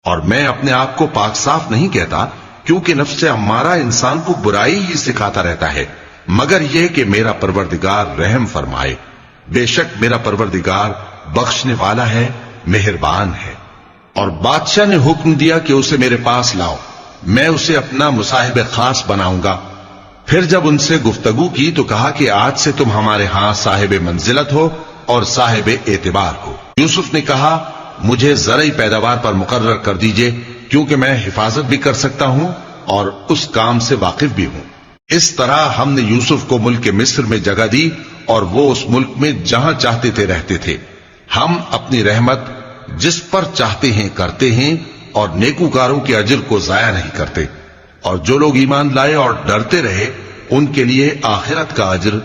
اور میں اپنے آپ کو پاک صاف نہیں کہتا، کیونکہ نفس امارہ انسان کو برائی ہی سکھاتا رہتا ہے، مگر یہ کہ میرا پروردگار رحم فرمائے۔ بے شک میرا پروردگار بخشنے والا ہے، مہربان ہے۔ اور بادشاہ نے حکم دیا کہ اسے میرے پاس لاؤ، میں اسے اپنا مصاحب خاص بناؤں گا۔ پھر جب ان سے گفتگو کی تو کہا کہ آج سے تم ہمارے ہاں صاحب منزلت ہو اور صاحب اعتبار ہو۔ یوسف نے کہا مجھے زرعی پیداوار پر مقرر کر دیجئے، کیونکہ میں حفاظت بھی کر سکتا ہوں اور اس کام سے واقف بھی ہوں۔ اس طرح ہم نے یوسف کو ملک مصر میں جگہ دی اور وہ اس ملک میں جہاں چاہتے تھے رہتے تھے۔ ہم اپنی رحمت جس پر چاہتے ہیں کرتے ہیں اور نیکوکاروں کے اجر کو ضائع نہیں کرتے، اور جو لوگ ایمان لائے اور ڈرتے رہے ان کے لیے آخرت کا اجر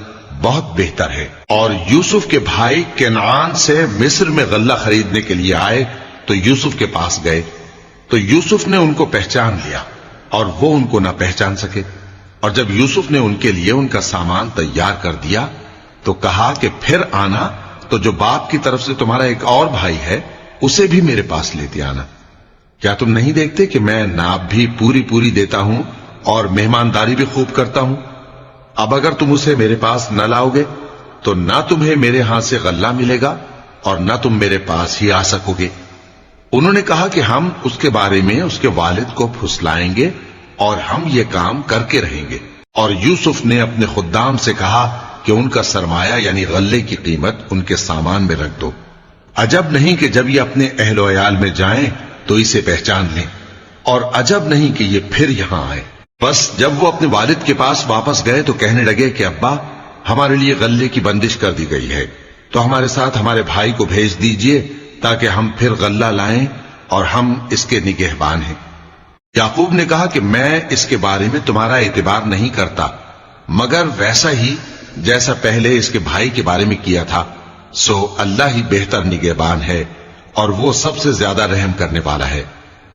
بہت بہتر ہے۔ اور یوسف کے بھائی کنعان سے مصر میں غلہ خریدنے کے لیے آئے تو یوسف کے پاس گئے، تو یوسف نے ان کو پہچان لیا اور وہ ان کو نہ پہچان سکے۔ اور جب یوسف نے ان کے لیے ان کا سامان تیار کر دیا تو کہا کہ پھر آنا تو جو باپ کی طرف سے تمہارا ایک اور بھائی ہے اسے بھی میرے پاس لیتے آنا۔ کیا تم نہیں دیکھتے کہ میں ناب بھی پوری دیتا ہوں اور مہمانداری بھی خوب کرتا ہوں؟ اب اگر تم اسے میرے پاس نہ لاؤ گے تو نہ تمہیں میرے ہاں سے غلہ ملے گا اور نہ تم میرے پاس ہی آ سکو گے۔ انہوں نے کہا کہ ہم اس کے بارے میں اس کے والد کو پھسلائیں گے اور ہم یہ کام کر کے رہیں گے۔ اور یوسف نے اپنے خدام سے کہا کہ ان کا سرمایہ یعنی غلے کی قیمت ان کے سامان میں رکھ دو۔ عجب نہیں کہ جب یہ اپنے اہل و عیال میں جائیں تو اسے پہچان لیں، اور عجب نہیں کہ یہ پھر یہاں آئے۔ بس جب وہ اپنے والد کے پاس واپس گئے تو کہنے لگے کہ ابا ہمارے لیے غلے کی بندش کر دی گئی ہے، تو ہمارے ساتھ ہمارے بھائی کو بھیج دیجئے تاکہ ہم پھر غلہ لائیں اور ہم اس کے نگہبان ہیں۔ یعقوب نے کہا کہ میں اس کے بارے میں تمہارا اعتبار نہیں کرتا، مگر ویسا ہی جیسا پہلے اس کے بھائی کے بارے میں کیا تھا، سو اللہ ہی بہتر نگہبان ہے اور وہ سب سے زیادہ رحم کرنے والا ہے۔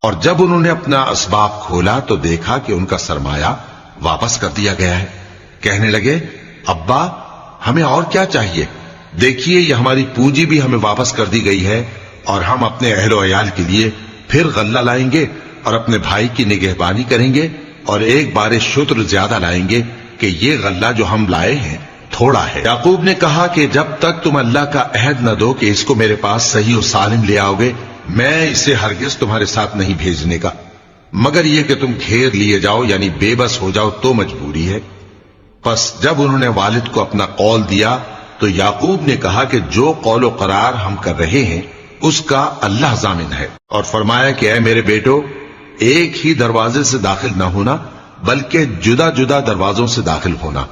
اور جب انہوں نے اپنا اسباب کھولا تو دیکھا کہ ان کا سرمایہ واپس کر دیا گیا ہے۔ کہنے لگے ابا ہمیں اور کیا چاہیے، دیکھیے یہ ہماری پونجی بھی ہمیں واپس کر دی گئی ہے، اور ہم اپنے اہل و عیال کے لیے پھر غلہ لائیں گے اور اپنے بھائی کی نگہبانی کریں گے، اور ایک بار شتر زیادہ لائیں گے کہ یہ غلہ جو ہم لائے ہیں تھوڑا ہے۔ یعقوب نے کہا کہ جب تک تم اللہ کا عہد نہ دو کہ اس کو میرے پاس صحیح و سالم لے آؤ گے، میں اسے ہرگز تمہارے ساتھ نہیں بھیجنے کا، مگر یہ کہ تم گھیر لیے جاؤ یعنی بے بس ہو جاؤ تو مجبوری ہے۔ پس جب انہوں نے والد کو اپنا قول دیا تو یعقوب نے کہا کہ جو قول و قرار ہم کر رہے ہیں اس کا اللہ ضامن ہے، اور فرمایا کہ اے میرے بیٹو ایک ہی دروازے سے داخل نہ ہونا بلکہ جدا جدا دروازوں سے داخل ہونا،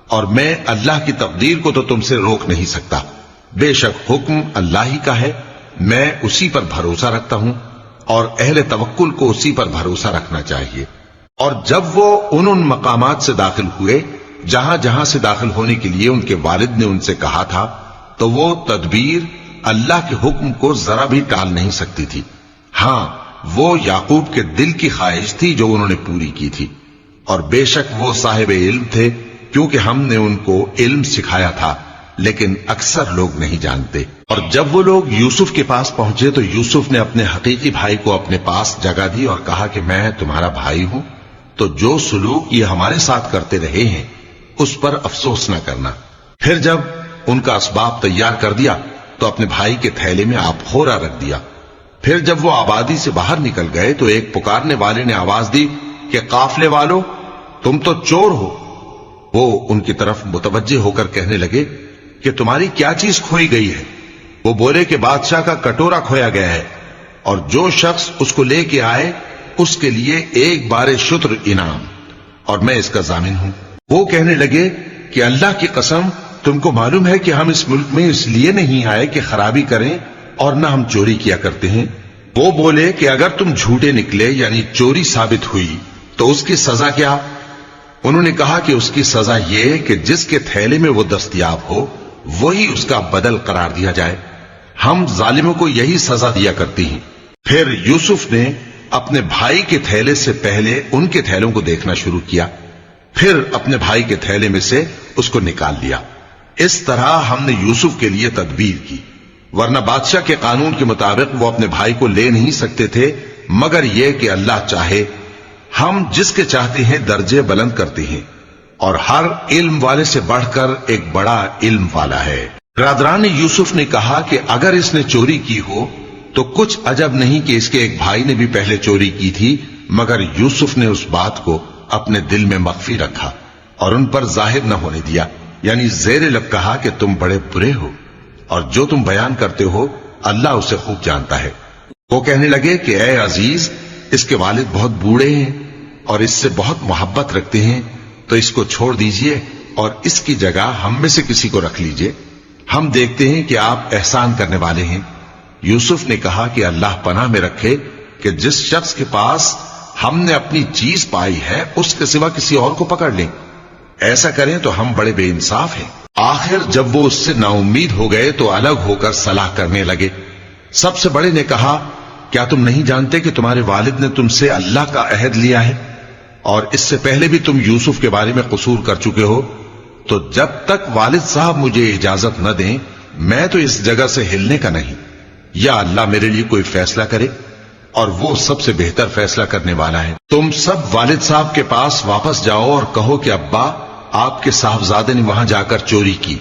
اور میں اللہ کی تقدیر کو تو تم سے روک نہیں سکتا، بے شک حکم اللہ ہی کا ہے، میں اسی پر بھروسہ رکھتا ہوں، اور اہل توکل کو اسی پر بھروسہ رکھنا چاہیے۔ اور جب وہ ان مقامات سے داخل ہوئے جہاں جہاں سے داخل ہونے کے لیے ان کے والد نے ان سے کہا تھا، تو وہ تدبیر اللہ کے حکم کو ذرا بھی ٹال نہیں سکتی تھی۔ ہاں وہ یعقوب کے دل کی خواہش تھی جو انہوں نے پوری کی تھی، اور بے شک وہ صاحب علم تھے کیونکہ ہم نے ان کو علم سکھایا تھا، لیکن اکثر لوگ نہیں جانتے۔ اور جب وہ لوگ یوسف کے پاس پہنچے تو یوسف نے اپنے حقیقی بھائی کو اپنے پاس جگہ دی اور کہا کہ میں تمہارا بھائی ہوں، تو جو سلوک یہ ہمارے ساتھ کرتے رہے ہیں اس پر افسوس نہ کرنا۔ پھر جب ان کا اسباب تیار کر دیا تو اپنے بھائی کے تھیلے میں آبخورا رکھ دیا۔ پھر جب وہ آبادی سے باہر نکل گئے تو ایک پکارنے والے نے آواز دی کہ قافلے والو تم تو چور ہو۔ وہ ان کی طرف متوجہ ہو کر کہنے لگے کہ تمہاری کیا چیز کھوئی گئی ہے؟ وہ بولے کہ بادشاہ کا کٹورا کھویا گیا ہے، اور جو شخص اس کو لے کے آئے اس کے لیے ایک بار شتر انعام، اور میں اس کا ضامن ہوں۔ وہ کہنے لگے کہ اللہ کی قسم تم کو معلوم ہے کہ ہم اس ملک میں اس لیے نہیں آئے کہ خرابی کریں اور نہ ہم چوری کیا کرتے ہیں۔ وہ بولے کہ اگر تم جھوٹے نکلے یعنی چوری ثابت ہوئی تو اس کی سزا کیا؟ انہوں نے کہا کہ اس کی سزا یہ کہ جس کے تھیلے میں وہ دستیاب ہو وہی اس کا بدل قرار دیا جائے، ہم ظالموں کو یہی سزا دیا کرتی ہیں۔ پھر یوسف نے اپنے بھائی کے تھیلے سے پہلے ان کے تھیلوں کو دیکھنا شروع کیا، پھر اپنے بھائی کے تھیلے میں سے اس کو نکال لیا۔ اس طرح ہم نے یوسف کے لیے تدبیر کی، ورنہ بادشاہ کے قانون کے مطابق وہ اپنے بھائی کو لے نہیں سکتے تھے مگر یہ کہ اللہ چاہے ہم جس کے چاہتے ہیں درجے بلند کرتے ہیں، اور ہر علم والے سے بڑھ کر ایک بڑا علم والا ہے۔ برادران یوسف نے کہا کہ اگر اس نے چوری کی ہو تو کچھ عجب نہیں کہ اس کے ایک بھائی نے بھی پہلے چوری کی تھی، مگر یوسف نے اس بات کو اپنے دل میں مخفی رکھا اور ان پر ظاہر نہ ہونے دیا، یعنی زیر لب کہا کہ تم بڑے برے ہو اور جو تم بیان کرتے ہو اللہ اسے خوب جانتا ہے۔ وہ کہنے لگے کہ اے عزیز، اس کے والد بہت بوڑھے ہیں اور اس سے بہت محبت رکھتے ہیں، تو اس کو چھوڑ دیجئے اور اس کی جگہ ہم میں سے کسی کو رکھ لیجئے، ہم دیکھتے ہیں کہ آپ احسان کرنے والے ہیں۔ یوسف نے کہا کہ اللہ پناہ میں رکھے کہ جس شخص کے پاس ہم نے اپنی چیز پائی ہے اس کے سوا کسی اور کو پکڑ لیں، ایسا کریں تو ہم بڑے بے انصاف ہیں۔ آخر جب وہ اس سے نا امید ہو گئے تو الگ ہو کر صلاح کرنے لگے۔ سب سے بڑے نے کہا، کیا تم نہیں جانتے کہ تمہارے والد نے تم سے اللہ کا عہد لیا ہے اور اس سے پہلے بھی تم یوسف کے بارے میں قصور کر چکے ہو؟ تو جب تک والد صاحب مجھے اجازت نہ دیں میں تو اس جگہ سے ہلنے کا نہیں، یا اللہ میرے لیے کوئی فیصلہ کرے اور وہ سب سے بہتر فیصلہ کرنے والا ہے۔ تم سب والد صاحب کے پاس واپس جاؤ اور کہو کہ ابا، آپ کے صاحبزادے نے وہاں جا کر چوری کی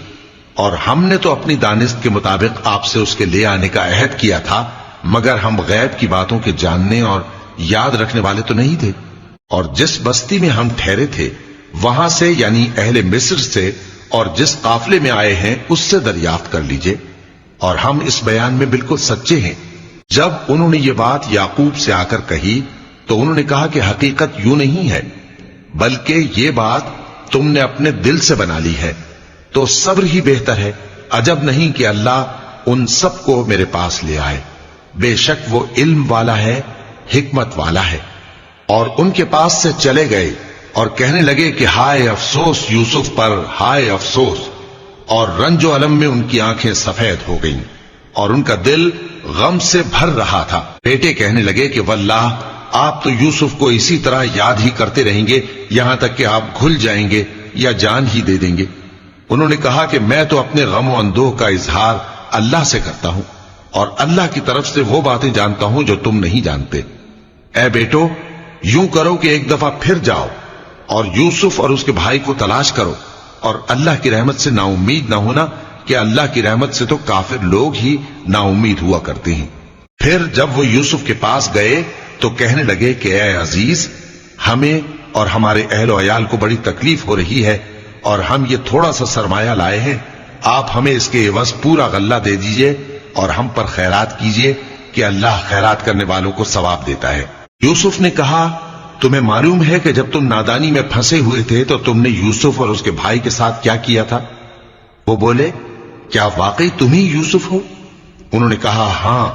اور ہم نے تو اپنی دانست کے مطابق آپ سے اس کے لے آنے کا عہد کیا تھا، مگر ہم غیب کی باتوں کے جاننے اور یاد رکھنے والے تو نہیں تھے، اور جس بستی میں ہم ٹھہرے تھے وہاں سے یعنی اہل مصر سے اور جس قافلے میں آئے ہیں اس سے دریافت کر لیجئے، اور ہم اس بیان میں بالکل سچے ہیں۔ جب انہوں نے یہ بات یعقوب سے آ کر کہی تو انہوں نے کہا کہ حقیقت یوں نہیں ہے، بلکہ یہ بات تم نے اپنے دل سے بنا لی ہے، تو صبر ہی بہتر ہے۔ عجب نہیں کہ اللہ ان سب کو میرے پاس لے آئے، بے شک وہ علم والا ہے، حکمت والا ہے۔ اور ان کے پاس سے چلے گئے اور کہنے لگے کہ ہائے افسوس یوسف پر، ہائے افسوس، اور رنج و الم میں ان کی آنکھیں سفید ہو گئیں اور ان کا دل غم سے بھر رہا تھا۔ بیٹے کہنے لگے کہ واللہ آپ تو یوسف کو اسی طرح یاد ہی کرتے رہیں گے یہاں تک کہ آپ گھل جائیں گے یا جان ہی دے دیں گے۔ انہوں نے کہا کہ میں تو اپنے غم و اندوہ کا اظہار اللہ سے کرتا ہوں اور اللہ کی طرف سے وہ باتیں جانتا ہوں جو تم نہیں جانتے۔ اے بیٹو، یوں کرو کہ ایک دفعہ پھر جاؤ اور یوسف اور اس کے بھائی کو تلاش کرو، اور اللہ کی رحمت سے نا امید نہ ہونا کہ اللہ کی رحمت سے تو کافر لوگ ہی نا امید ہوا کرتے ہیں۔ پھر جب وہ یوسف کے پاس گئے تو کہنے لگے کہ اے عزیز، ہمیں اور ہمارے اہل و عیال کو بڑی تکلیف ہو رہی ہے اور ہم یہ تھوڑا سا سرمایہ لائے ہیں، آپ ہمیں اس کے عوض پورا غلہ دے دیجئے اور ہم پر خیرات کیجئے کہ اللہ خیرات کرنے والوں کو ثواب دیتا ہے۔ یوسف نے کہا، تمہیں معلوم ہے کہ جب تم نادانی میں پھنسے ہوئے تھے تو تم نے یوسف اور اس کے بھائی کے ساتھ کیا کیا تھا؟ وہ بولے، کیا واقعی تم ہی یوسف ہو؟ انہوں نے کہا، ہاں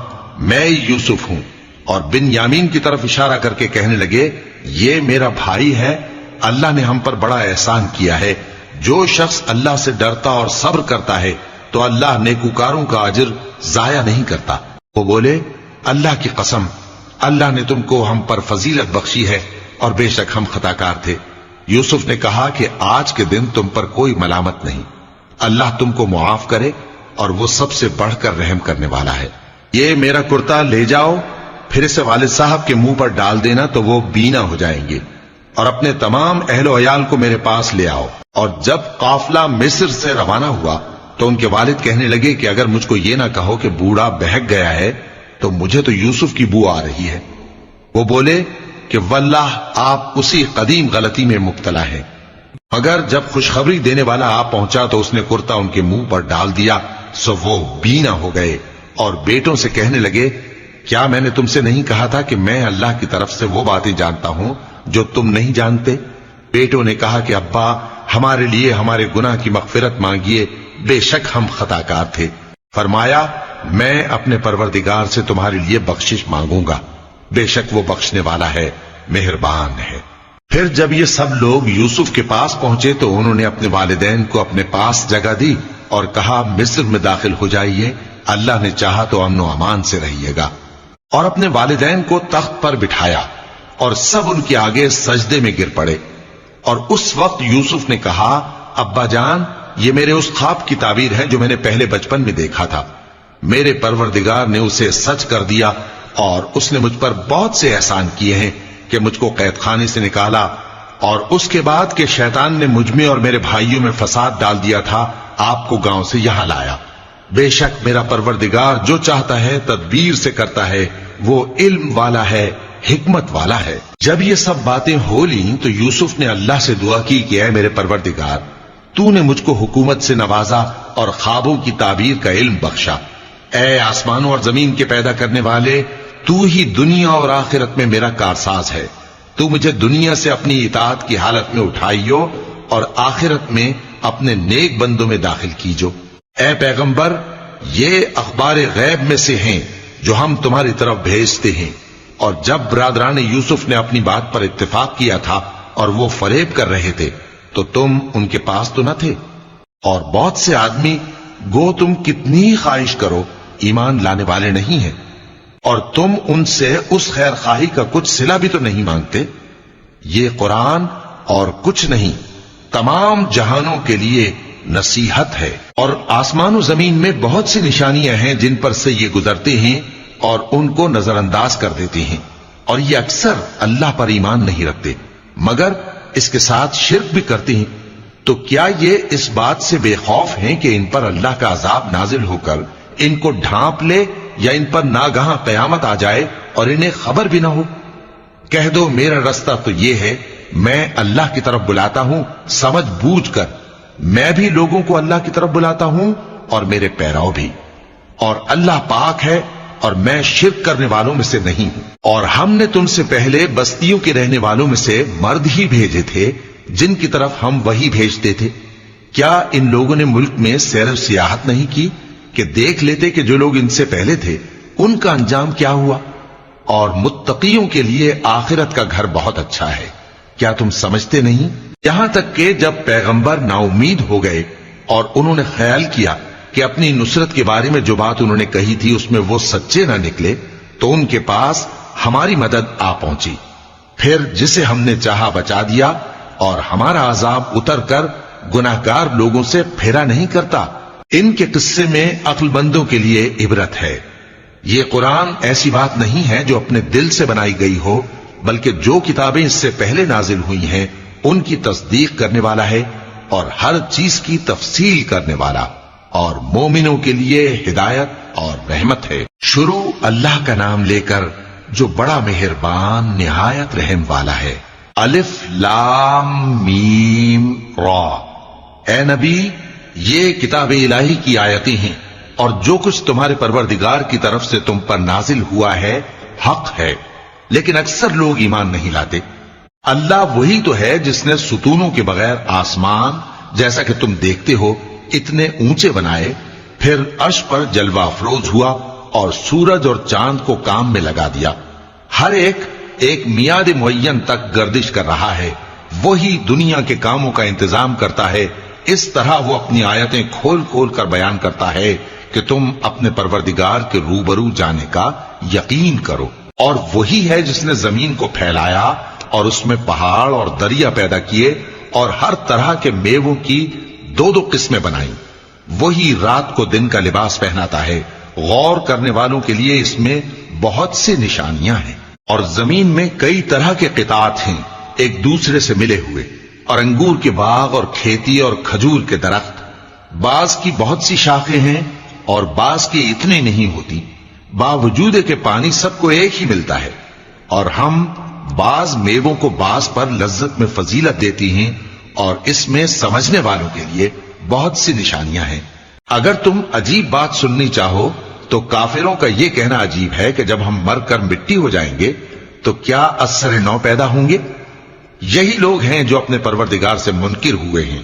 میں یوسف ہوں، اور بن یامین کی طرف اشارہ کر کے کہنے لگے، یہ میرا بھائی ہے، اللہ نے ہم پر بڑا احسان کیا ہے۔ جو شخص اللہ سے ڈرتا اور صبر کرتا ہے تو اللہ نیکوکاروں کا اجر ضائع نہیں کرتا۔ وہ بولے، اللہ کی قسم، اللہ نے تم کو ہم پر فضیلت بخشی ہے اور بے شک ہم خطا کار تھے۔ یوسف نے کہا کہ آج کے دن تم پر کوئی ملامت نہیں، اللہ تم کو معاف کرے اور وہ سب سے بڑھ کر رحم کرنے والا ہے۔ یہ میرا کرتا لے جاؤ، پھر اسے والد صاحب کے منہ پر ڈال دینا تو وہ بینا ہو جائیں گے، اور اپنے تمام اہل و عیال کو میرے پاس لے آؤ۔ اور جب قافلہ مصر سے روانہ ہوا تو ان کے والد کہنے لگے کہ اگر مجھ کو یہ نہ کہو کہ بوڑھا بہک گیا ہے تو مجھے تو یوسف کی بو آ رہی ہے۔ وہ بولے کہ واللہ آپ اسی قدیم غلطی میں مبتلا ہیں۔ مگر جب خوشخبری دینے والا آ پہنچا تو اس نے کرتا ان کے منہ پر ڈال دیا، سو وہ بینا ہو گئے اور بیٹوں سے کہنے لگے، کیا میں نے تم سے نہیں کہا تھا کہ میں اللہ کی طرف سے وہ باتیں جانتا ہوں جو تم نہیں جانتے؟ بیٹوں نے کہا کہ ابا، ہمارے لیے ہمارے گناہ کی مغفرت مانگیے، بے شک ہم خطا کار تھے۔ فرمایا، میں اپنے پروردگار سے تمہارے لیے بخشش مانگوں گا، بے شک وہ بخشنے والا ہے، مہربان ہے۔ پھر جب یہ سب لوگ یوسف کے پاس پہنچے تو انہوں نے اپنے والدین کو اپنے پاس جگہ دی اور کہا، مصر میں داخل ہو جائیے، اللہ نے چاہا تو امن و امان سے رہیے گا۔ اور اپنے والدین کو تخت پر بٹھایا اور سب ان کے آگے سجدے میں گر پڑے۔ اور اس وقت یوسف نے کہا، ابا جان، یہ میرے اس خواب کی تعبیر ہے جو میں نے پہلے بچپن میں دیکھا تھا، میرے پروردگار نے اسے سچ کر دیا اور اس نے مجھ پر بہت سے احسان کیے ہیں کہ مجھ کو قید خانے سے نکالا، اور اس کے بعد کہ شیطان نے مجھ میں اور میرے بھائیوں میں فساد ڈال دیا تھا، آپ کو گاؤں سے یہاں لایا۔ بے شک میرا پروردگار جو چاہتا ہے تدبیر سے کرتا ہے، وہ علم والا ہے، حکمت والا ہے۔ جب یہ سب باتیں ہو لیں تو یوسف نے اللہ سے دعا کی کہ اے میرے پروردگار، تو نے مجھ کو حکومت سے نوازا اور خوابوں کی تعبیر کا علم بخشا۔ اے آسمانوں اور زمین کے پیدا کرنے والے، تو ہی دنیا اور آخرت میں میرا کارساز ہے۔ تو مجھے دنیا سے اپنی اطاعت کی حالت میں اٹھائیو اور آخرت میں اپنے نیک بندوں میں داخل کیجو۔ اے پیغمبر، یہ اخبار غیب میں سے ہیں جو ہم تمہاری طرف بھیجتے ہیں۔ اور جب برادران یوسف نے اپنی بات پر اتفاق کیا تھا اور وہ فریب کر رہے تھے تو تم ان کے پاس تو نہ تھے، اور بہت سے آدمی گو تم کتنی خواہش کرو ایمان لانے والے نہیں ہیں، اور تم ان سے اس خیر خواہی کا کچھ صلہ بھی تو نہیں مانگتے۔ یہ قرآن اور کچھ نہیں تمام جہانوں کے لیے نصیحت ہے، اور آسمان و زمین میں بہت سی نشانیاں ہیں جن پر سے یہ گزرتے ہیں اور ان کو نظر انداز کر دیتے ہیں، اور یہ اکثر اللہ پر ایمان نہیں رکھتے مگر اس کے ساتھ شرک بھی کرتے ہیں۔ تو کیا یہ اس بات سے بے خوف ہیں کہ ان پر اللہ کا عذاب نازل ہو کر ان کو ڈھانپ لے، یا ان پر ناگہاں قیامت آ جائے اور انہیں خبر بھی نہ ہو؟ کہہ دو میرا رستہ تو یہ ہے، میں اللہ کی طرف بلاتا ہوں سمجھ بوجھ کر، میں بھی لوگوں کو اللہ کی طرف بلاتا ہوں اور میرے پیراؤ بھی، اور اللہ پاک ہے اور میں شرک کرنے والوں میں سے نہیں ہوں۔ اور ہم نے تم سے پہلے بستیوں کے رہنے والوں میں سے مرد ہی بھیجے تھے جن کی طرف ہم وہی بھیجتے تھے۔ کیا ان لوگوں نے ملک میں سیر و سیاحت نہیں کی کہ دیکھ لیتے کہ جو لوگ ان سے پہلے تھے ان کا انجام کیا ہوا؟ اور متقیوں کے لیے آخرت کا گھر بہت اچھا ہے، کیا تم سمجھتے نہیں؟ یہاں تک کہ جب پیغمبر نا امید ہو گئے اور انہوں نے خیال کیا کہ اپنی نصرت کے بارے میں جو بات انہوں نے کہی تھی اس میں وہ سچے نہ نکلے، تو ان کے پاس ہماری مدد آ پہنچی، پھر جسے ہم نے چاہا بچا دیا، اور ہمارا عذاب اتر کر گناہگار لوگوں سے پھیرا نہیں کرتا۔ ان کے قصے میں عقل مندوں کے لیے عبرت ہے۔ یہ قرآن ایسی بات نہیں ہے جو اپنے دل سے بنائی گئی ہو، بلکہ جو کتابیں اس سے پہلے نازل ہوئی ہیں ان کی تصدیق کرنے والا ہے، اور ہر چیز کی تفصیل کرنے والا، اور مومنوں کے لیے ہدایت اور رحمت ہے۔ شروع اللہ کا نام لے کر جو بڑا مہربان نہایت رحم والا ہے۔ الف لام میم را۔ اے نبی، یہ کتاب الہی کی آیتیں ہیں، اور جو کچھ تمہارے پروردگار کی طرف سے تم پر نازل ہوا ہے حق ہے، لیکن اکثر لوگ ایمان نہیں لاتے۔ اللہ وہی تو ہے جس نے ستونوں کے بغیر آسمان جیسا کہ تم دیکھتے ہو اتنے اونچے بنائے، پھر عرش پر جلوہ افروز ہوا اور سورج اور چاند کو کام میں لگا دیا، ہر ایک میعاد معین تک گردش کر رہا ہے۔ وہی دنیا کے کاموں کا انتظام کرتا ہے، اس طرح وہ اپنی آیتیں کھول کھول کر بیان کرتا ہے کہ تم اپنے پروردگار کے روبرو جانے کا یقین کرو۔ اور وہی ہے جس نے زمین کو پھیلایا اور اس میں پہاڑ اور دریا پیدا کیے اور ہر طرح کے میووں کی دو دو قسمیں بنائیں۔ وہی رات کو دن کا لباس پہناتا ہے، غور کرنے والوں کے لیے اس میں بہت سی نشانیاں ہیں۔ اور زمین میں کئی طرح کے قطعات ہیں ایک دوسرے سے ملے ہوئے، اور انگور کے باغ اور کھیتی اور کھجور کے درخت، بعض کی بہت سی شاخیں ہیں اور بعض کی اتنی نہیں ہوتی، باوجود کہ پانی سب کو ایک ہی ملتا ہے۔ اور ہم بعض میووں کو بعض پر لذت میں فضیلت دیتی ہیں، اور اس میں سمجھنے والوں کے لیے بہت سی نشانیاں ہیں۔ اگر تم عجیب بات سننی چاہو تو کافروں کا یہ کہنا عجیب ہے کہ جب ہم مر کر مٹی ہو جائیں گے تو کیا اثر نو پیدا ہوں گے؟ یہی لوگ ہیں جو اپنے پروردگار سے منکر ہوئے ہیں،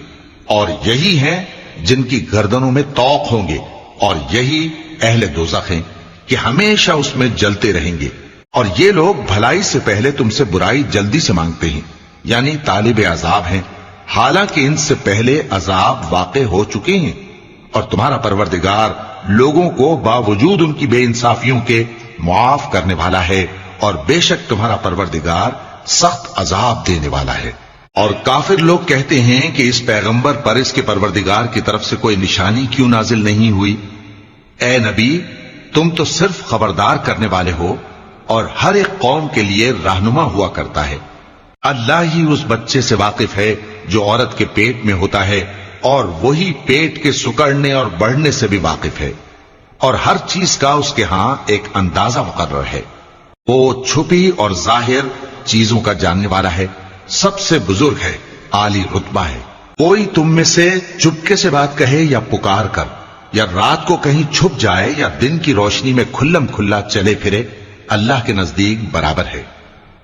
اور یہی ہیں جن کی گردنوں میں طوق ہوں گے، اور یہی اہل دوزخ ہیں کہ ہمیشہ اس میں جلتے رہیں گے۔ اور یہ لوگ بھلائی سے پہلے تم سے برائی جلدی سے مانگتے ہیں، یعنی طالب عذاب ہیں، حالانکہ ان سے پہلے عذاب واقع ہو چکے ہیں۔ اور تمہارا پروردگار لوگوں کو باوجود ان کی بے انصافیوں کے معاف کرنے والا ہے، اور بے شک تمہارا پروردگار سخت عذاب دینے والا ہے۔ اور کافر لوگ کہتے ہیں کہ اس پیغمبر پر اس کے پروردگار کی طرف سے کوئی نشانی کیوں نازل نہیں ہوئی؟ اے نبی، تم تو صرف خبردار کرنے والے ہو، اور ہر ایک قوم کے لیے رہنما ہوا کرتا ہے۔ اللہ ہی اس بچے سے واقف ہے جو عورت کے پیٹ میں ہوتا ہے، اور وہی پیٹ کے سکڑنے اور بڑھنے سے بھی واقف ہے، اور ہر چیز کا اس کے ہاں ایک اندازہ مقرر ہے۔ وہ چھپی اور ظاہر چیزوں کا جاننے والا ہے، سب سے بزرگ ہے، عالی رتبہ ہے۔ کوئی تم میں سے چپکے سے بات کہے یا پکار کر، یا رات کو کہیں چھپ جائے یا دن کی روشنی میں کھلم کھلا چلے پھرے، اللہ کے نزدیک برابر ہے۔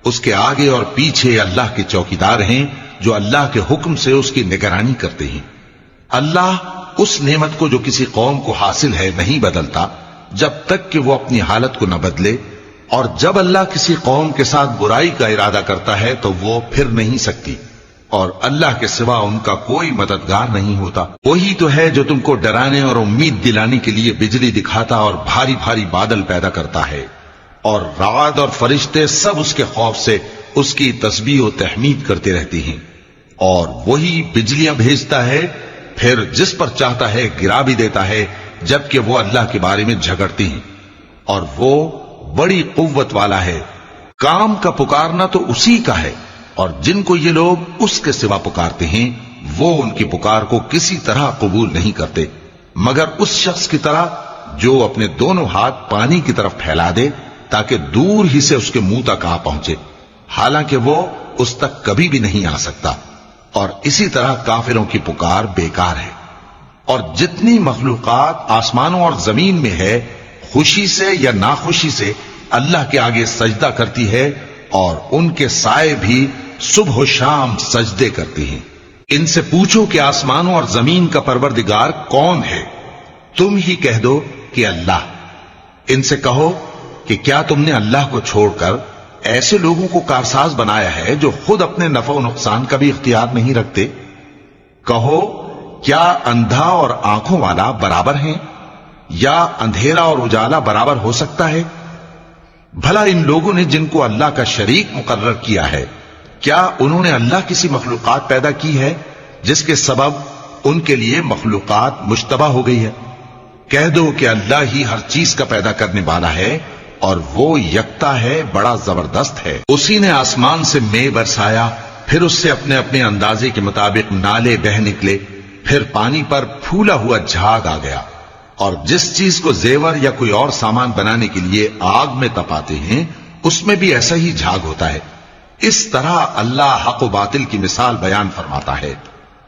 اس کے آگے اور پیچھے اللہ کے چوکیدار ہیں جو اللہ کے حکم سے اس کی نگرانی کرتے ہیں۔ اللہ اس نعمت کو جو کسی قوم کو حاصل ہے نہیں بدلتا جب تک کہ وہ اپنی حالت کو نہ بدلے، اور جب اللہ کسی قوم کے ساتھ برائی کا ارادہ کرتا ہے تو وہ پھر نہیں سکتی، اور اللہ کے سوا ان کا کوئی مددگار نہیں ہوتا۔ وہی تو ہے جو تم کو ڈرانے اور امید دلانے کے لیے بجلی دکھاتا اور بھاری بھاری بادل پیدا کرتا ہے، اور رعد اور فرشتے سب اس کے خوف سے اس کی تسبیح و تحمید کرتے رہتے ہیں۔ اور وہی بجلیاں بھیجتا ہے، پھر جس پر چاہتا ہے گرا بھی دیتا ہے، جبکہ وہ اللہ کے بارے میں جھگڑتے ہیں، اور وہ بڑی قوت والا ہے۔ کام کا پکارنا تو اسی کا ہے، اور جن کو یہ لوگ اس کے سوا پکارتے ہیں وہ ان کی پکار کو کسی طرح قبول نہیں کرتے، مگر اس شخص کی طرح جو اپنے دونوں ہاتھ پانی کی طرف پھیلا دے تاکہ دور ہی سے اس کے منہ تک آ پہنچے، حالانکہ وہ اس تک کبھی بھی نہیں آ سکتا۔ اور اسی طرح کافروں کی پکار بیکار ہے۔ اور جتنی مخلوقات آسمانوں اور زمین میں ہے، خوشی سے یا ناخوشی سے اللہ کے آگے سجدہ کرتی ہے، اور ان کے سائے بھی صبح و شام سجدے کرتے ہیں۔ ان سے پوچھو کہ آسمانوں اور زمین کا پروردگار کون ہے؟ تم ہی کہہ دو کہ اللہ۔ ان سے کہو کہ کیا تم نے اللہ کو چھوڑ کر ایسے لوگوں کو کارساز بنایا ہے جو خود اپنے نفع و نقصان کا بھی اختیار نہیں رکھتے؟ کہو کیا اندھا اور آنکھوں والا برابر ہیں، یا اندھیرا اور اجالا برابر ہو سکتا ہے؟ بھلا ان لوگوں نے جن کو اللہ کا شریک مقرر کیا ہے، کیا انہوں نے اللہ کسی مخلوقات پیدا کی ہے جس کے سبب ان کے لیے مخلوقات مشتبہ ہو گئی ہے؟ کہہ دو کہ اللہ ہی ہر چیز کا پیدا کرنے والا ہے، اور وہ یکتا ہے، بڑا زبردست ہے۔ اسی نے آسمان سے مے برسایا، پھر اس سے اپنے اپنے اندازے کے مطابق نالے بہ نکلے، پھر پانی پر پھولا ہوا جھاگ آ گیا۔ اور جس چیز کو زیور یا کوئی اور سامان بنانے کے لیے آگ میں تپاتے ہیں اس میں بھی ایسا ہی جھاگ ہوتا ہے۔ اس طرح اللہ حق و باطل کی مثال بیان فرماتا ہے۔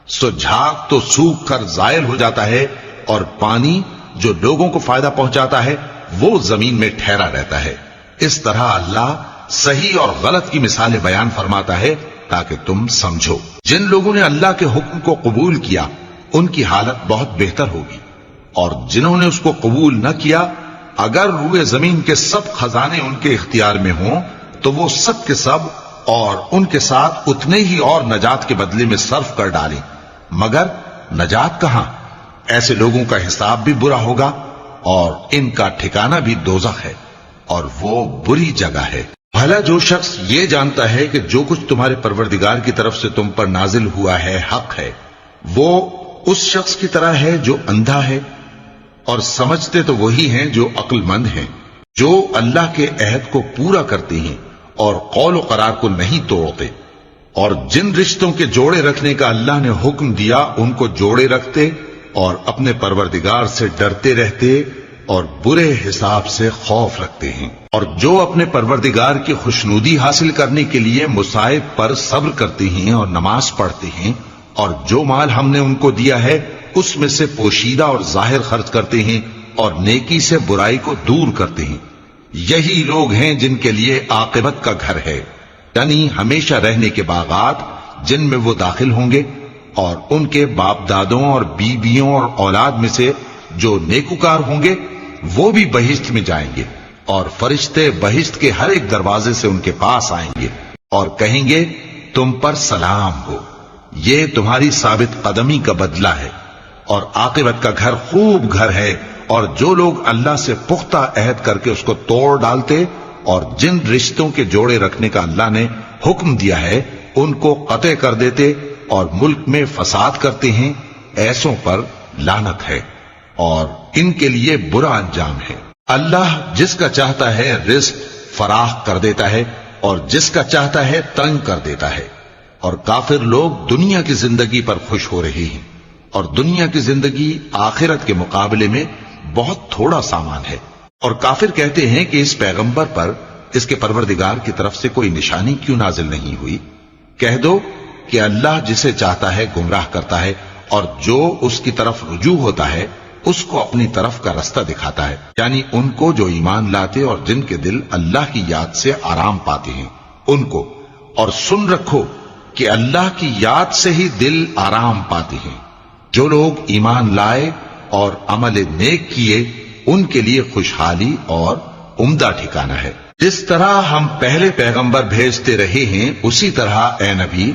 سو جھاگ تو سوکھ کر زائل ہو جاتا ہے، اور پانی جو لوگوں کو فائدہ پہنچاتا ہے وہ زمین میں ٹھہرا رہتا ہے۔ اس طرح اللہ صحیح اور غلط کی مثالیں بیان فرماتا ہے تاکہ تم سمجھو۔ جن لوگوں نے اللہ کے حکم کو قبول کیا ان کی حالت بہت بہتر ہوگی، اور جنہوں نے اس کو قبول نہ کیا، اگر روئے زمین کے سب خزانے ان کے اختیار میں ہوں تو وہ سب کے سب اور ان کے ساتھ اتنے ہی اور نجات کے بدلے میں صرف کر ڈالیں، مگر نجات کہاں؟ ایسے لوگوں کا حساب بھی برا ہوگا، اور ان کا ٹھکانہ بھی دوزخ ہے، اور وہ بری جگہ ہے۔ بھلا جو شخص یہ جانتا ہے کہ جو کچھ تمہارے پروردگار کی طرف سے تم پر نازل ہوا ہے حق ہے، وہ اس شخص کی طرح ہے جو اندھا ہے؟ اور سمجھتے تو وہی ہیں جو عقل مند ہیں، جو اللہ کے عہد کو پورا کرتے ہیں اور قول و قرار کو نہیں توڑتے، اور جن رشتوں کے جوڑے رکھنے کا اللہ نے حکم دیا ان کو جوڑے رکھتے، اور اپنے پروردگار سے ڈرتے رہتے اور برے حساب سے خوف رکھتے ہیں۔ اور جو اپنے پروردگار کی خوشنودی حاصل کرنے کے لیے مصائب پر صبر کرتے ہیں اور نماز پڑھتے ہیں، اور جو مال ہم نے ان کو دیا ہے اس میں سے پوشیدہ اور ظاہر خرچ کرتے ہیں، اور نیکی سے برائی کو دور کرتے ہیں، یہی لوگ ہیں جن کے لیے عاقبت کا گھر ہے، یعنی ہمیشہ رہنے کے باغات جن میں وہ داخل ہوں گے، اور ان کے باپ دادوں اور بیویوں اور اولاد میں سے جو نیکوکار ہوں گے وہ بھی بہشت میں جائیں گے، اور فرشتے بہشت کے ہر ایک دروازے سے ان کے پاس آئیں گے اور کہیں گے تم پر سلام ہو، یہ تمہاری ثابت قدمی کا بدلہ ہے، اور عاقبت کا گھر خوب گھر ہے۔ اور جو لوگ اللہ سے پختہ عہد کر کے اس کو توڑ ڈالتے اور جن رشتوں کے جوڑے رکھنے کا اللہ نے حکم دیا ہے ان کو قطع کر دیتے اور ملک میں فساد کرتے ہیں، ایسوں پر لعنت ہے اور ان کے لیے برا انجام ہے۔ اللہ جس کا چاہتا ہے رزق فراخ کر دیتا ہے اور جس کا چاہتا ہے تنگ کر دیتا ہے. اور کافر لوگ دنیا کی زندگی پر خوش ہو رہے ہیں اور دنیا کی زندگی آخرت کے مقابلے میں بہت تھوڑا سامان ہے. اور کافر کہتے ہیں کہ اس پیغمبر پر اس کے پروردگار کی طرف سے کوئی نشانی کیوں نازل نہیں ہوئی؟ کہہ دو کہ اللہ جسے چاہتا ہے گمراہ کرتا ہے اور جو اس کی طرف رجوع ہوتا ہے اس کو اپنی طرف کا رستہ دکھاتا ہے. یعنی ان کو جو ایمان لاتے اور جن کے دل اللہ کی یاد سے آرام پاتے ہیں ان کو. اور سن رکھو کہ اللہ کی یاد سے ہی دل آرام پاتے ہیں. جو لوگ ایمان لائے اور عمل نیک کیے ان کے لیے خوشحالی اور عمدہ ٹھکانہ ہے. جس طرح ہم پہلے پیغمبر بھیجتے رہے ہیں اسی طرح اے نبی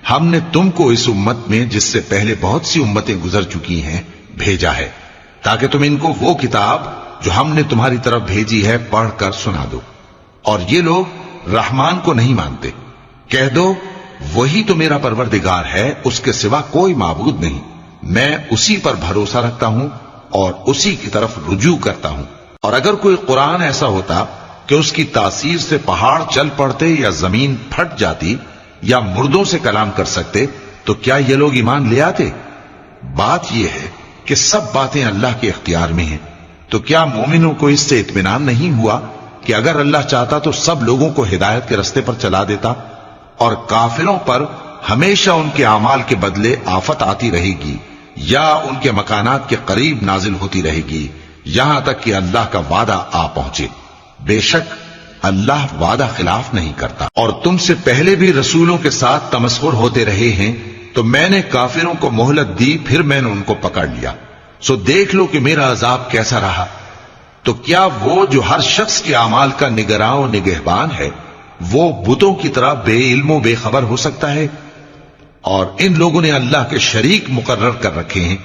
ہم نے تم کو اس امت میں جس سے پہلے بہت سی امتیں گزر چکی ہیں بھیجا ہے تاکہ تم ان کو وہ کتاب جو ہم نے تمہاری طرف بھیجی ہے پڑھ کر سنا دو. اور یہ لوگ رحمان کو نہیں مانتے. کہہ دو وہی تو میرا پروردگار ہے، اس کے سوا کوئی معبود نہیں. میں اسی پر بھروسہ رکھتا ہوں اور اسی کی طرف رجوع کرتا ہوں. اور اگر کوئی قرآن ایسا ہوتا کہ اس کی تاثیر سے پہاڑ چل پڑتے یا زمین پھٹ جاتی یا مردوں سے کلام کر سکتے تو کیا یہ لوگ ایمان لے آتے؟ بات یہ ہے کہ سب باتیں اللہ کے اختیار میں ہیں. تو کیا مومنوں کو اس سے اطمینان نہیں ہوا کہ اگر اللہ چاہتا تو سب لوگوں کو ہدایت کے رستے پر چلا دیتا؟ اور کافروں پر ہمیشہ ان کے اعمال کے بدلے آفت آتی رہے گی یا ان کے مکانات کے قریب نازل ہوتی رہے گی یہاں تک کہ اللہ کا وعدہ آ پہنچے. بے شک اللہ وعدہ خلاف نہیں کرتا. اور تم سے پہلے بھی رسولوں کے ساتھ تمسخر ہوتے رہے ہیں تو میں نے کافروں کو مہلت دی پھر میں نے ان کو پکڑ لیا. سو دیکھ لو کہ میرا عذاب کیسا رہا. تو کیا وہ جو ہر شخص کے اعمال کا نگراں و نگہبان ہے وہ بتوں کی طرح بے علم و بے خبر ہو سکتا ہے؟ اور ان لوگوں نے اللہ کے شریک مقرر کر رکھے ہیں.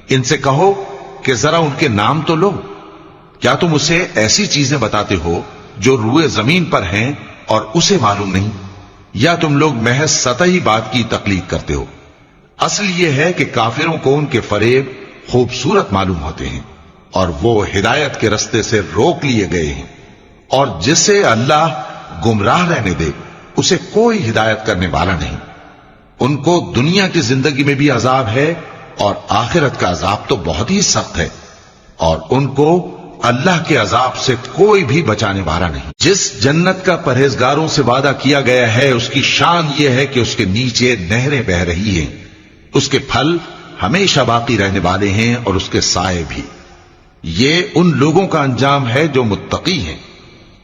ان سے کہو کہ ذرا ان کے نام تو لو. کیا تم اسے ایسی چیزیں بتاتے ہو جو روئے زمین پر ہیں اور اسے معلوم نہیں؟ یا تم لوگ محض سطحی بات کی تقلید کرتے ہو؟ اصل یہ ہے کہ کافروں کو ان کے فریب خوبصورت معلوم ہوتے ہیں اور وہ ہدایت کے رستے سے روک لیے گئے ہیں. اور جسے اللہ گمراہ رہنے دے اسے کوئی ہدایت کرنے والا نہیں. ان کو دنیا کی زندگی میں بھی عذاب ہے اور آخرت کا عذاب تو بہت ہی سخت ہے اور ان کو اللہ کے عذاب سے کوئی بھی بچانے والا نہیں. جس جنت کا پرہیزگاروں سے وعدہ کیا گیا ہے اس کی شان یہ ہے کہ اس کے نیچے نہریں بہ رہی ہیں. اس کے پھل ہمیشہ باقی رہنے والے ہیں اور اس کے سائے بھی. یہ ان لوگوں کا انجام ہے جو متقی ہیں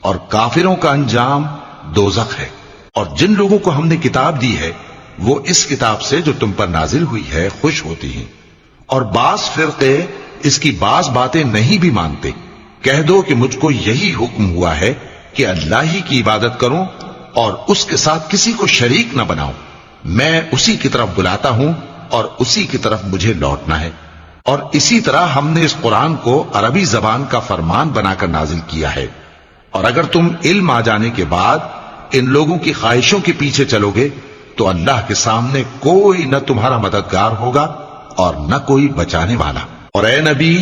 اور کافروں کا انجام دوزخ ہے. اور جن لوگوں کو ہم نے کتاب دی ہے وہ اس کتاب سے جو تم پر نازل ہوئی ہے خوش ہوتی ہیں اور بعض فرقے اس کی بعض باتیں نہیں بھی مانتے. کہہ دو کہ مجھ کو یہی حکم ہوا ہے کہ اللہ ہی کی عبادت کروں اور اس کے ساتھ کسی کو شریک نہ بناؤں. میں اسی کی طرف بلاتا ہوں اور اسی کی طرف مجھے لوٹنا ہے. اور اسی طرح ہم نے اس قرآن کو عربی زبان کا فرمان بنا کر نازل کیا ہے. اور اگر تم علم آ جانے کے بعد ان لوگوں کی خواہشوں کے پیچھے چلو گے تو اللہ کے سامنے کوئی نہ تمہارا مددگار ہوگا اور نہ کوئی بچانے والا. اور اے نبی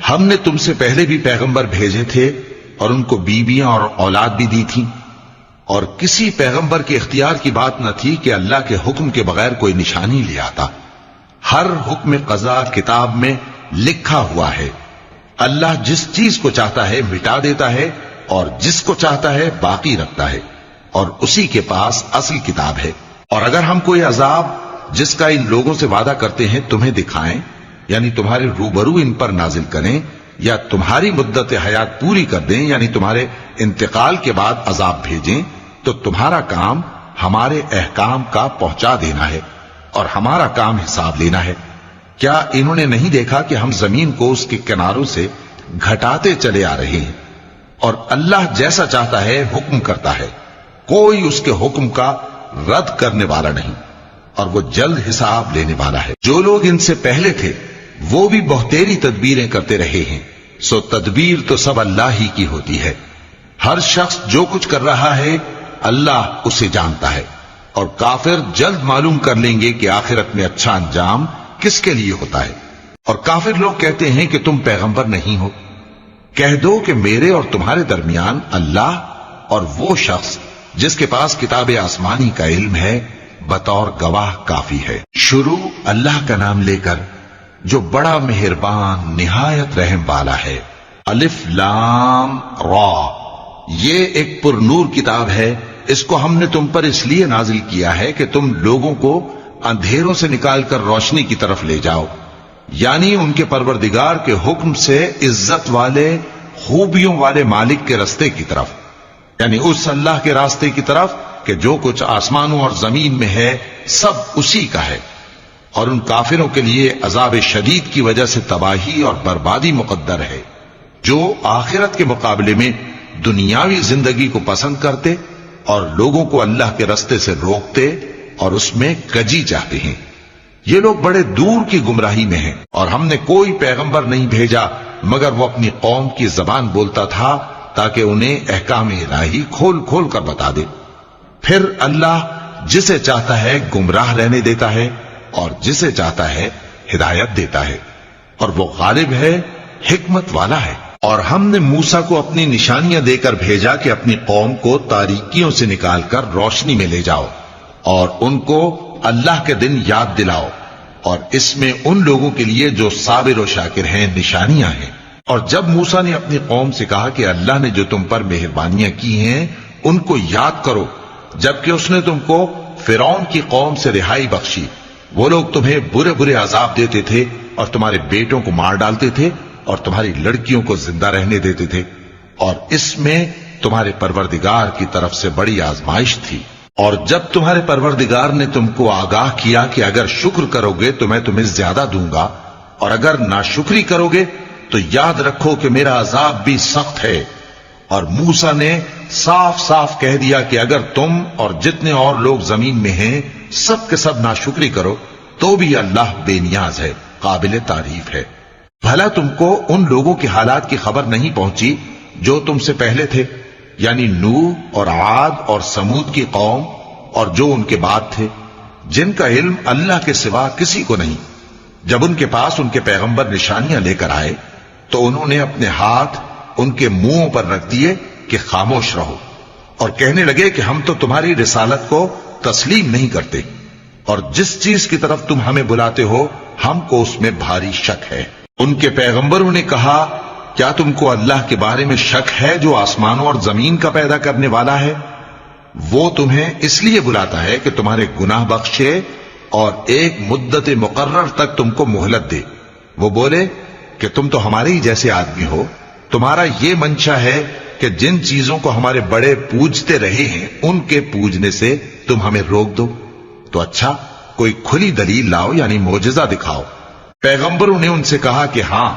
ہم نے تم سے پہلے بھی پیغمبر بھیجے تھے اور ان کو بیویاں اور اولاد بھی دی تھی اور کسی پیغمبر کے اختیار کی بات نہ تھی کہ اللہ کے حکم کے بغیر کوئی نشانی لے آتا. ہر حکم قضا کتاب میں لکھا ہوا ہے. اللہ جس چیز کو چاہتا ہے مٹا دیتا ہے اور جس کو چاہتا ہے باقی رکھتا ہے اور اسی کے پاس اصل کتاب ہے. اور اگر ہم کوئی عذاب جس کا ان لوگوں سے وعدہ کرتے ہیں تمہیں دکھائیں یعنی تمہارے روبرو ان پر نازل کریں یا تمہاری مدت حیات پوری کر دیں یعنی تمہارے انتقال کے بعد عذاب بھیجیں تو تمہارا کام ہمارے احکام کا پہنچا دینا ہے اور ہمارا کام حساب لینا ہے. کیا انہوں نے نہیں دیکھا کہ ہم زمین کو اس کے کناروں سے گھٹاتے چلے آ رہے ہیں اور اللہ جیسا چاہتا ہے حکم کرتا ہے، کوئی اس کے حکم کا رد کرنے والا نہیں اور وہ جلد حساب لینے والا ہے. جو لوگ ان سے پہلے تھے وہ بھی بہتیری تدبیریں کرتے رہے ہیں، سو تدبیر تو سب اللہ ہی کی ہوتی ہے. ہر شخص جو کچھ کر رہا ہے اللہ اسے جانتا ہے اور کافر جلد معلوم کر لیں گے کہ آخرت میں اچھا انجام کس کے لیے ہوتا ہے. اور کافر لوگ کہتے ہیں کہ تم پیغمبر نہیں ہو. کہہ دو کہ میرے اور تمہارے درمیان اللہ اور وہ شخص جس کے پاس کتاب آسمانی کا علم ہے بطور گواہ کافی ہے۔ شروع اللہ کا نام لے کر جو بڑا مہربان نہایت رحم والا ہے۔ الف لام را، یہ ایک پر نور کتاب ہے، اس کو ہم نے تم پر اس لیے نازل کیا ہے کہ تم لوگوں کو اندھیروں سے نکال کر روشنی کی طرف لے جاؤ، یعنی ان کے پروردگار کے حکم سے عزت والے خوبیوں والے مالک کے راستے کی طرف، یعنی اس اللہ کے راستے کی طرف کہ جو کچھ آسمانوں اور زمین میں ہے سب اسی کا ہے۔ اور ان کافروں کے لیے عذاب شدید کی وجہ سے تباہی اور بربادی مقدر ہے، جو آخرت کے مقابلے میں دنیاوی زندگی کو پسند کرتے اور لوگوں کو اللہ کے راستے سے روکتے اور اس میں کجی چاہتے ہیں۔ یہ لوگ بڑے دور کی گمراہی میں ہیں، اور ہم نے کوئی پیغمبر نہیں بھیجا مگر وہ اپنی قوم کی زبان بولتا تھا تاکہ انہیں احکام الہی کھول کھول کر بتا دے۔ پھر اللہ جسے چاہتا ہے گمراہ رہنے دیتا ہے اور جسے چاہتا ہے ہدایت دیتا ہے، اور وہ غالب ہے، حکمت والا ہے۔ اور ہم نے موسیٰ کو اپنی نشانیاں دے کر بھیجا کہ اپنی قوم کو تاریکیوں سے نکال کر روشنی میں لے جاؤ اور ان کو اللہ کے دن یاد دلاؤ، اور اس میں ان لوگوں کے لیے جو صابر و شاکر ہیں نشانیاں ہیں۔ اور جب موسیٰ نے اپنی قوم سے کہا کہ اللہ نے جو تم پر مہربانیاں کی ہیں ان کو یاد کرو، جبکہ اس نے تم کو فرعون کی قوم سے رہائی بخشی، وہ لوگ تمہیں برے برے عذاب دیتے تھے اور تمہارے بیٹوں کو مار ڈالتے تھے اور تمہاری لڑکیوں کو زندہ رہنے دیتے تھے، اور اس میں تمہارے پروردگار کی طرف سے بڑی آزمائش تھی۔ اور جب تمہارے پروردگار نے تم کو آگاہ کیا کہ اگر شکر کرو گے تو میں تمہیں زیادہ دوں گا، اور اگر ناشکری کرو گے تو یاد رکھو کہ میرا عذاب بھی سخت ہے۔ اور موسیٰ نے صاف صاف کہہ دیا کہ اگر تم اور جتنے اور لوگ زمین میں ہیں سب کے سب ناشکری کرو تو بھی اللہ بے نیاز ہے، قابل تعریف ہے۔ بھلا تم کو ان لوگوں کے حالات کی خبر نہیں پہنچی جو تم سے پہلے تھے، یعنی نوح اور عاد اور سمود کی قوم اور جو ان کے بعد تھے، جن کا علم اللہ کے سوا کسی کو نہیں۔ جب ان کے پاس ان کے پیغمبر نشانیاں لے کر آئے تو انہوں نے اپنے ہاتھ ان کے منہوں پر رکھ دیے کہ خاموش رہو، اور کہنے لگے کہ ہم تو تمہاری رسالت کو تسلیم نہیں کرتے، اور جس چیز کی طرف تم ہمیں بلاتے ہو ہم کو اس میں بھاری شک ہے۔ ان کے پیغمبروں نے کہا کیا تم کو اللہ کے بارے میں شک ہے جو آسمانوں اور زمین کا پیدا کرنے والا ہے؟ وہ تمہیں اس لیے بلاتا ہے کہ تمہارے گناہ بخشے اور ایک مدت مقرر تک تم کو مہلت دے۔ وہ بولے کہ تم تو ہمارے ہی جیسے آدمی ہو، تمہارا یہ منشا ہے کہ جن چیزوں کو ہمارے بڑے پوجتے رہے ہیں ان کے پوجنے سے تم ہمیں روک دو، تو اچھا کوئی کھلی دلیل لاؤ، یعنی معجزہ دکھاؤ۔ پیغمبروں نے ان سے کہا کہ ہاں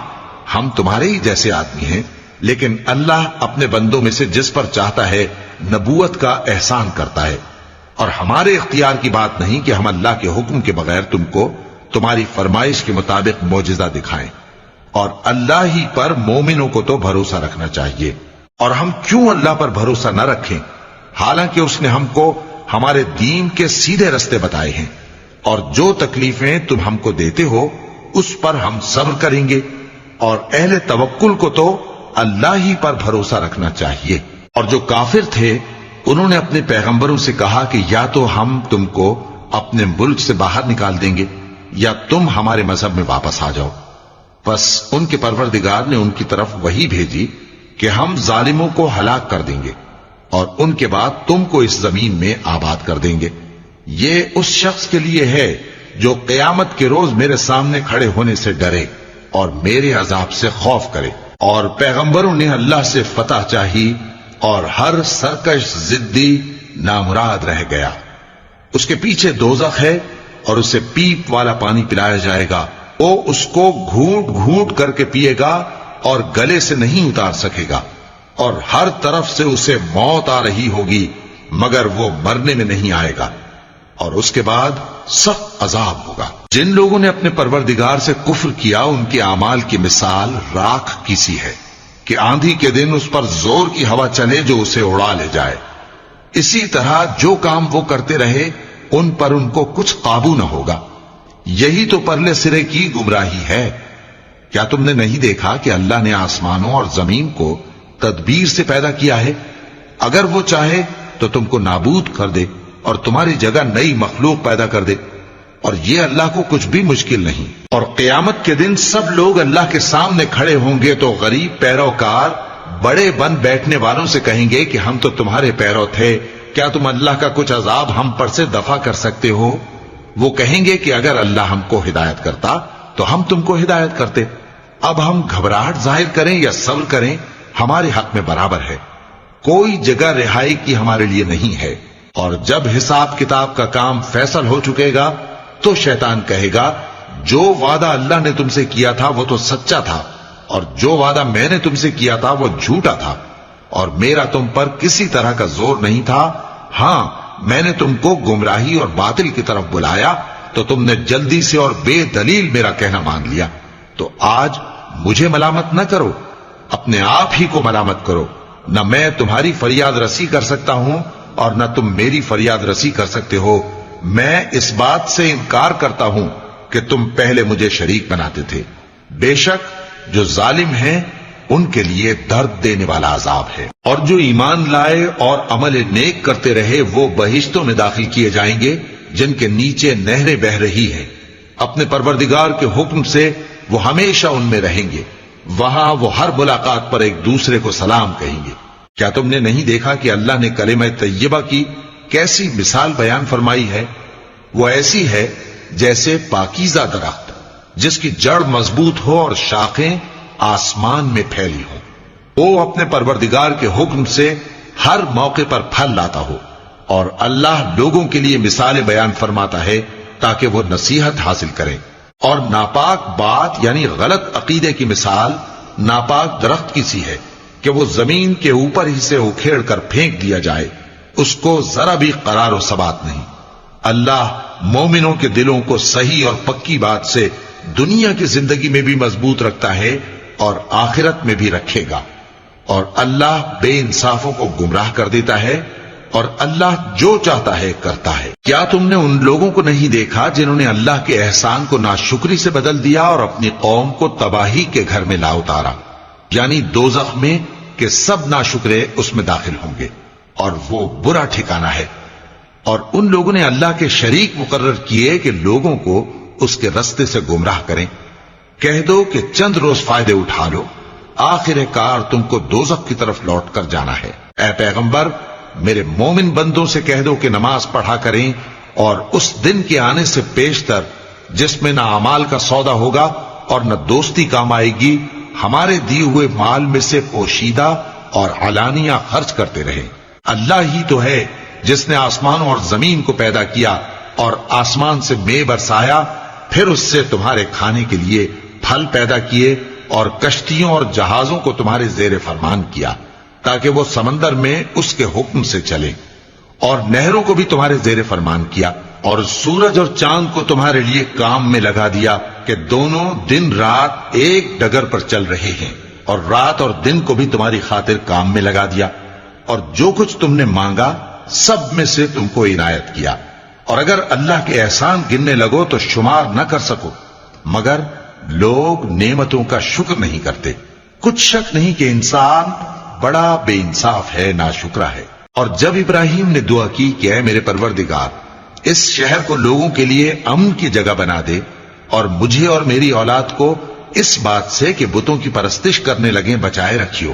ہم تمہارے ہی جیسے آدمی ہیں، لیکن اللہ اپنے بندوں میں سے جس پر چاہتا ہے نبوت کا احسان کرتا ہے، اور ہمارے اختیار کی بات نہیں کہ ہم اللہ کے حکم کے بغیر تم کو تمہاری فرمائش کے مطابق معجزہ دکھائیں، اور اللہ ہی پر مومنوں کو تو بھروسہ رکھنا چاہیے۔ اور ہم کیوں اللہ پر بھروسہ نہ رکھیں حالانکہ اس نے ہم کو ہمارے دین کے سیدھے رستے بتائے ہیں، اور جو تکلیفیں تم ہم کو دیتے ہو اس پر ہم صبر کریں گے، اور اہل توکل کو تو اللہ ہی پر بھروسہ رکھنا چاہیے۔ اور جو کافر تھے انہوں نے اپنے پیغمبروں سے کہا کہ یا تو ہم تم کو اپنے ملک سے باہر نکال دیں گے یا تم ہمارے مذہب میں واپس آ جاؤ۔ بس ان کے پروردگار نے ان کی طرف وحی بھیجی کہ ہم ظالموں کو ہلاک کر دیں گے اور ان کے بعد تم کو اس زمین میں آباد کر دیں گے۔ یہ اس شخص کے لیے ہے جو قیامت کے روز میرے سامنے کھڑے ہونے سے ڈرے اور میرے عذاب سے خوف کرے۔ اور پیغمبروں نے اللہ سے فتح چاہی اور ہر سرکش ضدی نامراد رہ گیا۔ اس کے پیچھے دوزخ ہے اور اسے پیپ والا پانی پلایا جائے گا، وہ اس کو گھونٹ گھونٹ کر کے پیے گا اور گلے سے نہیں اتار سکے گا، اور ہر طرف سے اسے موت آ رہی ہوگی مگر وہ مرنے میں نہیں آئے گا، اور اس کے بعد سخت عذاب ہوگا۔ جن لوگوں نے اپنے پروردگار سے کفر کیا ان کے اعمال کی مثال راکھ کی سی ہے کہ آندھی کے دن اس پر زور کی ہوا چلے جو اسے اڑا لے جائے۔ اسی طرح جو کام وہ کرتے رہے ان پر ان کو کچھ قابو نہ ہوگا۔ یہی تو پرلے سرے کی گمراہی ہے۔ کیا تم نے نہیں دیکھا کہ اللہ نے آسمانوں اور زمین کو تدبیر سے پیدا کیا ہے؟ اگر وہ چاہے تو تم کو نابود کر دے اور تمہاری جگہ نئی مخلوق پیدا کر دے، اور یہ اللہ کو کچھ بھی مشکل نہیں۔ اور قیامت کے دن سب لوگ اللہ کے سامنے کھڑے ہوں گے تو غریب پیروکار بڑے بن بیٹھنے والوں سے کہیں گے کہ ہم تو تمہارے پیرو تھے، کیا تم اللہ کا کچھ عذاب ہم پر سے دفع کر سکتے ہو؟ وہ کہیں گے کہ اگر اللہ ہم کو ہدایت کرتا تو ہم تم کو ہدایت کرتے۔ اب ہم گھبراہٹ ظاہر کریں یا صبر کریں، ہمارے حق میں برابر ہے، کوئی جگہ رہائی کی ہمارے لیے نہیں ہے۔ اور جب حساب کتاب کا کام فیصل ہو چکے گا تو شیطان کہے گا جو وعدہ اللہ نے تم سے کیا تھا وہ تو سچا تھا، اور جو وعدہ میں نے تم سے کیا تھا وہ جھوٹا تھا، اور میرا تم پر کسی طرح کا زور نہیں تھا۔ ہاں، میں نے تم کو گمراہی اور باطل کی طرف بلایا تو تم نے جلدی سے اور بے دلیل میرا کہنا مان لیا۔ تو آج مجھے ملامت نہ کرو، اپنے آپ ہی کو ملامت کرو۔ نہ میں تمہاری فریاد رسی کر سکتا ہوں اور نہ تم میری فریاد رسی کر سکتے ہو۔ میں اس بات سے انکار کرتا ہوں کہ تم پہلے مجھے شریک بناتے تھے۔ بے شک جو ظالم ہیں ان کے لیے درد دینے والا عذاب ہے۔ اور جو ایمان لائے اور عمل نیک کرتے رہے وہ بہشتوں میں داخل کیے جائیں گے جن کے نیچے نہریں بہ رہی ہیں۔ اپنے پروردگار کے حکم سے وہ ہمیشہ ان میں رہیں گے، وہاں وہ ہر ملاقات پر ایک دوسرے کو سلام کہیں گے۔ کیا تم نے نہیں دیکھا کہ اللہ نے کلمہ طیبہ کی کیسی مثال بیان فرمائی ہے؟ وہ ایسی ہے جیسے پاکیزہ درخت جس کی جڑ مضبوط ہو اور شاخیں آسمان میں پھیلی ہوں۔ وہ اپنے پروردگار کے حکم سے ہر موقع پر پھل لاتا ہو، اور اللہ لوگوں کے لیے مثالیں بیان فرماتا ہے تاکہ وہ نصیحت حاصل کریں۔ اور ناپاک بات یعنی غلط عقیدے کی مثال ناپاک درخت کی سی ہے کہ وہ زمین کے اوپر ہی سے اکھیڑ کر پھینک دیا جائے، اس کو ذرا بھی قرار و ثبات نہیں۔ اللہ مومنوں کے دلوں کو صحیح اور پکی بات سے دنیا کی زندگی میں بھی مضبوط رکھتا ہے اور آخرت میں بھی رکھے گا۔ اور اللہ بے انصافوں کو گمراہ کر دیتا ہے، اور اللہ جو چاہتا ہے کرتا ہے۔ کیا تم نے ان لوگوں کو نہیں دیکھا جنہوں نے اللہ کے احسان کو ناشکری سے بدل دیا اور اپنی قوم کو تباہی کے گھر میں لا اتارا، یعنی دوزخ میں، کہ سب ناشکرے اس میں داخل ہوں گے اور وہ برا ٹھکانہ ہے۔ اور ان لوگوں نے اللہ کے شریک مقرر کیے کہ لوگوں کو اس کے رستے سے گمراہ کریں۔ کہہ دو کہ چند روز فائدے اٹھا لو، آخر کار تم کو دوزخ کی طرف لوٹ کر جانا ہے۔ اے پیغمبر، میرے مومن بندوں سے کہہ دو کہ نماز پڑھا کریں، اور اس دن کے آنے سے پیشتر جس میں نہ اعمال کا سودا ہوگا اور نہ دوستی کام آئے گی، ہمارے دیے ہوئے مال میں سے پوشیدہ اور علانیہ خرچ کرتے رہیں۔ اللہ ہی تو ہے جس نے آسمانوں اور زمین کو پیدا کیا اور آسمان سے مے برسایا، پھر اس سے تمہارے کھانے کے لیے پھل پیدا کیے اور کشتیوں اور جہازوں کو تمہارے زیر فرمان کیا تاکہ وہ سمندر میں اس کے حکم سے چلے، اور نہروں کو بھی تمہارے زیر فرمان کیا، اور سورج اور چاند کو تمہارے لیے کام میں لگا دیا کہ دونوں دن رات ایک ڈگر پر چل رہے ہیں، اور رات اور دن کو بھی تمہاری خاطر کام میں لگا دیا، اور جو کچھ تم نے مانگا سب میں سے تم کو عنایت کیا۔ اور اگر اللہ کے احسان گننے لگو تو شمار نہ کر سکو، مگر لوگ نعمتوں کا شکر نہیں کرتے۔ کچھ شک نہیں کہ انسان بڑا بے انصاف ہے، ناشکرا ہے۔ اور جب ابراہیم نے دعا کی کہ اے میرے پروردگار، اس شہر کو لوگوں کے لیے امن کی جگہ بنا دے، اور مجھے اور میری اولاد کو اس بات سے کہ بتوں کی پرستش کرنے لگیں بچائے رکھیو۔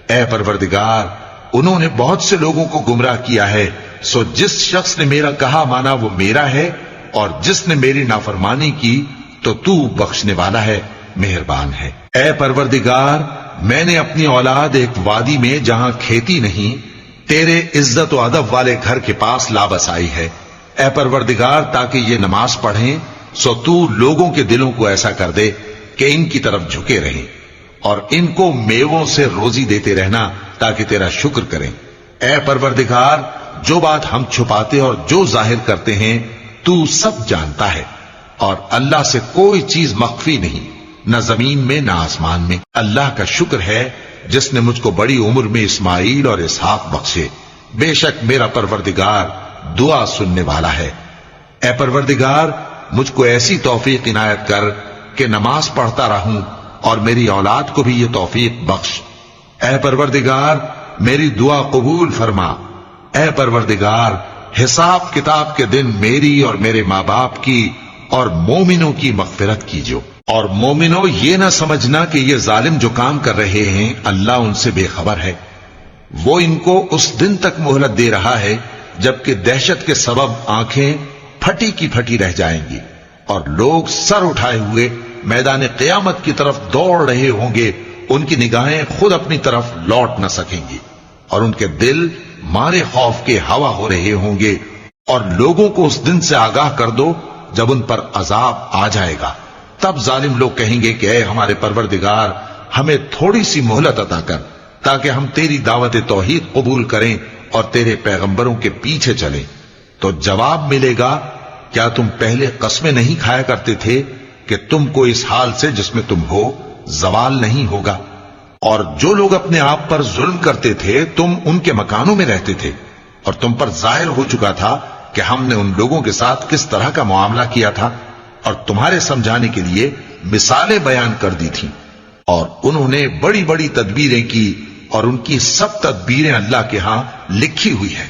اے پروردگار، انہوں نے بہت سے لوگوں کو گمراہ کیا ہے، سو جس شخص نے میرا کہا مانا وہ میرا ہے، اور جس نے میری نافرمانی کی تو تو بخشنے والا ہے، مہربان ہے۔ اے پروردگار، میں نے اپنی اولاد ایک وادی میں جہاں کھیتی نہیں، تیرے عزت و ادب والے گھر کے پاس لا بسائی ہے۔ اے پروردگار، تاکہ یہ نماز پڑھیں، سو تو لوگوں کے دلوں کو ایسا کر دے کہ ان کی طرف جھکے رہیں، اور ان کو میووں سے روزی دیتے رہنا تاکہ تیرا شکر کریں۔ اے پروردگار، جو بات ہم چھپاتے اور جو ظاہر کرتے ہیں تو سب جانتا ہے، اور اللہ سے کوئی چیز مخفی نہیں، نہ زمین میں نہ آسمان میں۔ اللہ کا شکر ہے جس نے مجھ کو بڑی عمر میں اسماعیل اور اسحاق بخشے، بے شک میرا پروردگار دعا سننے والا ہے۔ اے پروردگار، مجھ کو ایسی توفیق عنایت کر کہ نماز پڑھتا رہوں، اور میری اولاد کو بھی یہ توفیق بخش۔ اے پروردگار، میری دعا قبول فرما۔ اے پروردگار، حساب کتاب کے دن میری اور میرے ماں باپ کی اور مومنوں کی مغفرت کیجو۔ اور مومنوں، یہ نہ سمجھنا کہ یہ ظالم جو کام کر رہے ہیں اللہ ان سے بے خبر ہے۔ وہ ان کو اس دن تک مہلت دے رہا ہے جبکہ دہشت کے سبب آنکھیں پھٹی کی پھٹی رہ جائیں گی اور لوگ سر اٹھائے ہوئے میدان قیامت کی طرف دوڑ رہے ہوں گے۔ ان کی نگاہیں خود اپنی طرف لوٹ نہ سکیں گی اور ان کے دل مارے خوف کے ہوا ہو رہے ہوں گے۔ اور لوگوں کو اس دن سے آگاہ کر دو جب ان پر عذاب آ جائے گا۔ تب ظالم لوگ کہیں گے کہ اے ہمارے پروردگار، ہمیں تھوڑی سی مہلت عطا کر تاکہ ہم تیری دعوت توحید قبول کریں اور تیرے پیغمبروں کے پیچھے چلیں۔ تو جواب ملے گا، کیا تم پہلے قسمیں نہیں کھایا کرتے تھے کہ تم کو اس حال سے جس میں تم ہو زوال نہیں ہوگا؟ اور جو لوگ اپنے آپ پر ظلم کرتے تھے تم ان کے مکانوں میں رہتے تھے اور تم پر ظاہر ہو چکا تھا کہ ہم نے ان لوگوں کے ساتھ کس طرح کا معاملہ کیا تھا، اور تمہارے سمجھانے کے لیے مثالیں بیان کر دی تھیں۔ اور انہوں نے بڑی بڑی تدبیریں کی اور ان کی سب تدبیریں اللہ کے ہاں لکھی ہوئی ہیں۔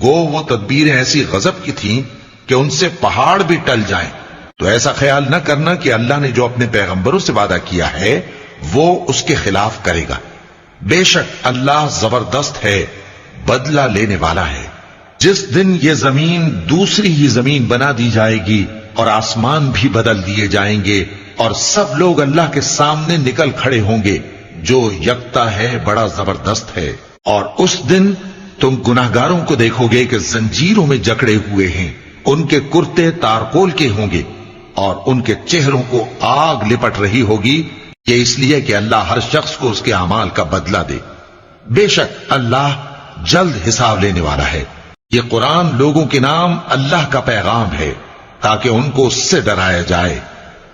گو وہ تدبیریں ایسی غضب کی تھیں کہ ان سے پہاڑ بھی ٹل جائیں۔ تو ایسا خیال نہ کرنا کہ اللہ نے جو اپنے پیغمبروں سے وعدہ کیا ہے وہ اس کے خلاف کرے گا۔ بے شک اللہ زبردست ہے، بدلہ لینے والا ہے۔ جس دن یہ زمین دوسری ہی زمین بنا دی جائے گی اور آسمان بھی بدل دیے جائیں گے اور سب لوگ اللہ کے سامنے نکل کھڑے ہوں گے جو یکتا ہے، بڑا زبردست ہے۔ اور اس دن تم گناہگاروں کو دیکھو گے کہ زنجیروں میں جکڑے ہوئے ہیں، ان کے کرتے تارکول کے ہوں گے اور ان کے چہروں کو آگ لپٹ رہی ہوگی۔ یہ اس لیے کہ اللہ ہر شخص کو اس کے اعمال کا بدلہ دے۔ بے شک اللہ جلد حساب لینے والا ہے۔ یہ قرآن لوگوں کے نام اللہ کا پیغام ہے تاکہ ان کو اس سے ڈرایا جائے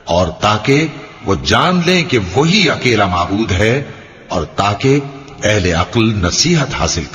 اور تاکہ وہ جان لیں کہ وہی اکیلا معبود ہے اور تاکہ اہل عقل نصیحت حاصل کریں۔